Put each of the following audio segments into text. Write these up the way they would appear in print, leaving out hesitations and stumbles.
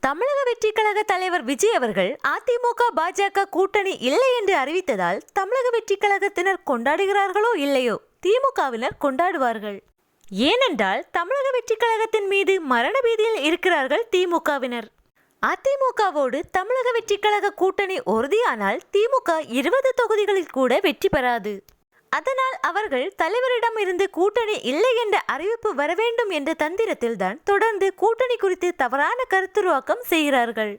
தமிழக வெற்றி கழக தலைவர் விஜய் அவர்கள் அதிமுக பாஜக கூட்டணி இல்லை என்று அறிவித்ததால் தமிழக வெற்றி கழகத்தினர் கொண்டாடுகிறார்களோ இல்லையோ, திமுகவினர் கொண்டாடுவார்கள். ஏனென்றால் தமிழக வெற்றி கழகத்தின் மீது மரண பீதியில் இருக்கிறார்கள் திமுகவினர். அதிமுகவோடு தமிழக வெற்றி கழக கூட்டணி உறுதியானால் திமுக 20 தொகுதிகளில் கூட வெற்றி பெறாது. அதனால் அவர்கள் தலைவரிடம் இருந்து கூட்டணி இல்லை என்ற அறிவிப்பு வர வேண்டும் என்ற தந்திரத்தில் தான் தொடர்ந்து கூட்டணி குறித்து தவறான கருத்துருவாக்கம் செய்கிறார்கள்.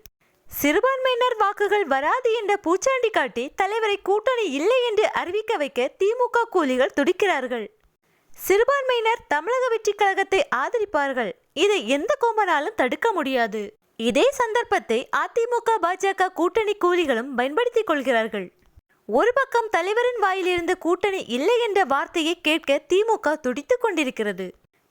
சிறுபான்மையினர் வாக்குகள் வராது என்ற பூச்சாண்டி காட்டி தலைவரை கூட்டணி இல்லை என்று அறிவிக்க வைக்க திமுக கூலிகள் துடிக்கிறார்கள். சிறுபான்மையினர் தமிழக வெற்றி கழகத்தை ஆதரிப்பார்கள். இதை எந்த கோமனாலும் தடுக்க முடியாது. இதே சந்தர்ப்பத்தை அதிமுக பாஜக கூட்டணி கூலிகளும் பயன்படுத்திக் கொள்கிறார்கள். ஒரு பக்கம் தலைவரின் வாயிலிருந்து கூட்டணி இல்லை என்ற வார்த்தையை கேட்க திமுக துடித்துக் கொண்டிருக்கிறது.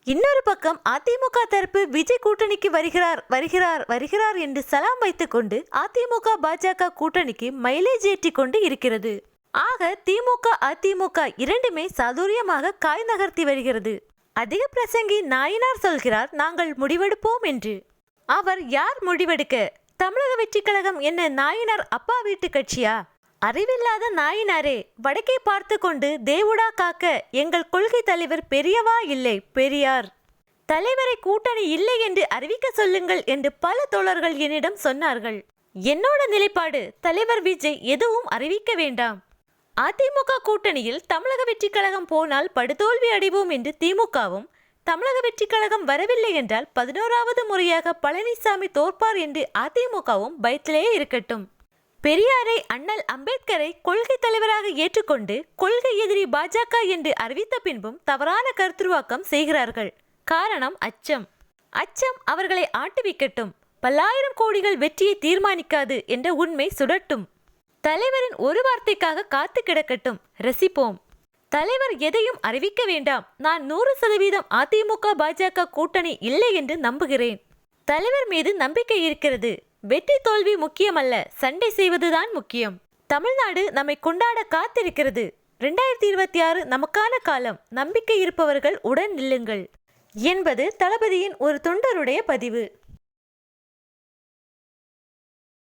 இன்னொரு பக்கம் அதிமுக தரப்பு விஜய் கூட்டணிக்கு வருகிறார் வருகிறார் வருகிறார் என்று சலாம் வைத்துக் கொண்டு அதிமுக பாஜக கூட்டணிக்கு மைலேஜ் ஏற்றி கொண்டு இருக்கிறது. ஆக திமுக அதிமுக இரண்டுமே சாதுரியமாக காய் நகர்த்தி வருகிறது. அதிக பிரசங்கி நாயினார் சொல்கிறார், நாங்கள் முடிவெடுப்போம் என்று. அவர் யார் முடிவெடுக்க? தமிழக வெற்றி கழகம் என்ன நாயினார் அப்பா வீட்டு கட்சியா? அறிவில்லாத நாயினாரே, வடக்கே பார்த்து கொண்டு தேவுடா காக்க எங்கள் கொள்கை தலைவர் பெரியவா இல்லை பெரியார். தலைவரை கூட்டணி இல்லை என்று அறிவிக்க சொல்லுங்கள் என்று பல தோழர்கள் என்னிடம் சொன்னார்கள். என்னோட நிலைப்பாடு, தலைவர் விஜய் எதுவும் அறிவிக்க வேண்டாம். அதிமுக கூட்டணியில் தமிழக வெற்றி கழகம் போனால் படுதோல்வி அடைவோம் என்று திமுகவும், தமிழக வெற்றி கழகம் வரவில்லை என்றால் 11வது முறையாக பழனிசாமி தோற்பார் என்று அதிமுகவும் பயத்திலே இருக்கட்டும். பெரியாரை, அண்ணல் அம்பேத்கரை கொள்கை தலைவராக ஏற்றுக்கொண்டு கொள்கை எதிரி பாஜக என்று அறிவித்த பின்பும் தவறான கருத்துருவாக்கம் செய்கிறார்கள். காரணம் அச்சம். அச்சம் அவர்களை ஆட்டுவிக்கட்டும். பல்லாயிரம் கோடிகள் வெற்றியை தீர்மானிக்காது என்ற உண்மை சுடட்டும். தலைவரின் ஒரு வார்த்தைக்காக காத்து கிடக்கட்டும், ரசிப்போம். தலைவர் எதையும் அறிவிக்க வேண்டாம். நான் 100% அதிமுக பாஜக கூட்டணி இல்லை என்று நம்புகிறேன். தலைவர் மீது நம்பிக்கை இருக்கிறது. வெற்றி தோல்வி முக்கியமல்ல, சண்டை செய்வதுதான் முக்கியம். தமிழ்நாடு நம்மை கொண்டாட காத்திருக்கிறது. 2026 நமக்கான காலம். நம்பிக்கை இருப்பவர்கள் உடன் நில்லுங்கள் என்பது தளபதியின் ஒரு தொண்டருடைய பதிவு.